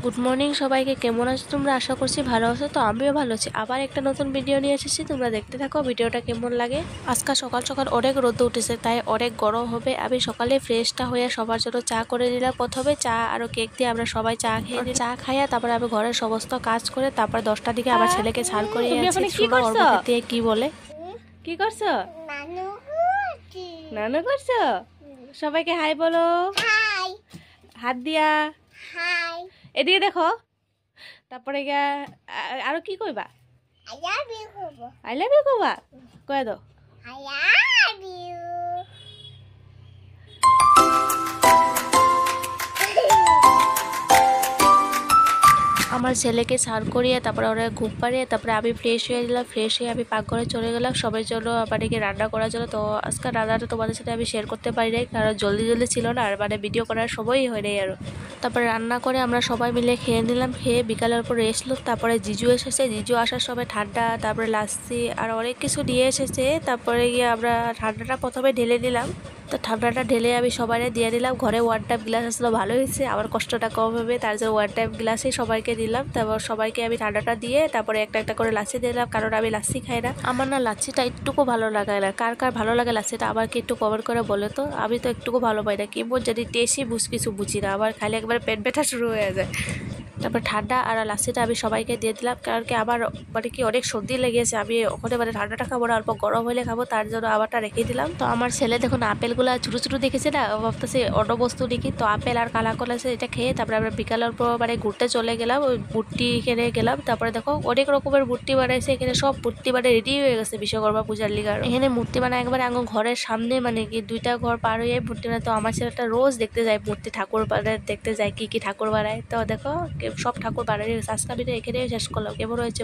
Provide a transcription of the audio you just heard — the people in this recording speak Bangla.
গুড মর্নিং সবাইকে, কেমন আছো তোমরা? আশা করছি ভালো আছো। তো আমিও ভালো আছি। আবার একটা নতুন ভিডিও নিয়ে এসেছি, তোমরা দেখতে থাকো ভিডিওটা কেমন লাগে। আজকে সকাল সকাল অনেক রোদ উঠেছে, তাই অনেক গরম হবে। আমি সকালে ফ্রেশটা হয়ে সবার জন্য চা করে নিলাম। প্রথমে চা আর কেক দিয়ে আমরা সবাই চা খেয়ে নিই। চা খাইয়া তারপরে আমি ঘরের সমস্ত কাজ করে তারপরে 10টার দিকে আমার ছেলেকে ছাড় করে দিয়ে কি বলে। কি করছো? নানু করছো? সবাইকে হাই বলো। হাত দিয়া এদিকে দেখো। তারপরে আরো কি কইবা? আই লাভ ইউ কইবা? কয়ে দাও। আমার ছেলেকে স্নান করিয়ে তারপরে ওরা ঘুম পাড়িয়ে তারপরে আমি ফ্রেশ হয়ে গেলাম। ফ্রেশ হয়ে আমি পাকঘরে চলে গেলাম সবার জন্য মানে রান্না করার জন্য। তো আজকে রান্নাটা তোমাদের সাথে আমি শেয়ার করতে পারি নাই, কারণ জলদি ছিল না, আর মানে ভিডিও করার সময়ই হয় নাই আরও। তারপরে রান্না করে আমরা সবাই মিলে খেয়ে নিলাম। খেয়ে বিকালের পর রেস্ট নিলাম। তারপরে জিজু এসেছে, জিজু আসার সময় ঠান্ডা, তারপরে লাচ্ছি আর অনেক কিছু নিয়ে এসেছে। তারপরে গিয়ে আমরা ঠান্ডাটা প্রথমে ঢেলে নিলাম। তো ঠান্ডাটা ঢেলে আমি সবাই দিয়ে দিলাম। ঘরে ওয়ান টাইপ গ্লাস আসলে ভালো হয়েছে, আমার কষ্টটা কম হবে, তার জন্য ওয়ান টাইপ গ্লাসে সবাইকে দিলাম। তারপর সবাইকে আমি ঠান্ডাটা দিয়ে তারপরে একটা একটা করে লাচ্ছি দিলাম, কারণ আমি লাচ্ছি খাই না। আমার না লাচ্ছিটা একটুকু ভালো লাগে না। কার কার ভালো লাগে লাচ্ছিটা আমাকে একটু কমেন্ট করে বলে তো। আমি তো একটুকু ভালো পাই না, কেমন যদি টেস্টই কিছু বুঝি না, আবার খাইলে একবার পেট ব্যথা শুরু হয়ে যায়। তারপর ঠান্ডা আর লাচ্ছিটা আমি সবাইকে দিয়ে দিলাম, কারণ কি আমার মানে কি অনেক সর্দি লেগেছে। আমি ওখানে মানে ঠান্ডাটা খাবো না, অল্প গরম হলে খাবো, তার জন্য আবারটা রেখে দিলাম। তো আমার ছেলে দেখুন আপেলগুলো ছোটো ছোটো দেখেছে না, ভাবতেছে অন্য বস্তু দেখি। তো আপেল আর কালাকল আছে, এটা খেয়ে তারপরে আমরা বিকালের পর মানে ঘুরতে চলে গেলাম। ওই মূর্তি এখানে গেলাম। তারপরে দেখো অনেক রকমের মূর্তি বানাইছে এখানে, সব মূর্তি মানে রেডি হয়ে গেছে বিশ্বকর্মা পূজার লিগার। এখানে মূর্তি বানায় একবারে আমার ঘরের সামনে, মানে কি 2টা ঘর পার হয়ে মূর্তি বানায়। তো আমার ছেলেটা রোজ দেখতে যায় মূর্তি, ঠাকুর বানায় দেখতে যায় কি কি ঠাকুর বানায়। তো দেখো সব ঠাকুর বানাই আজকে আমি এখানে শেষ করলাম। কেমন হয়েছে?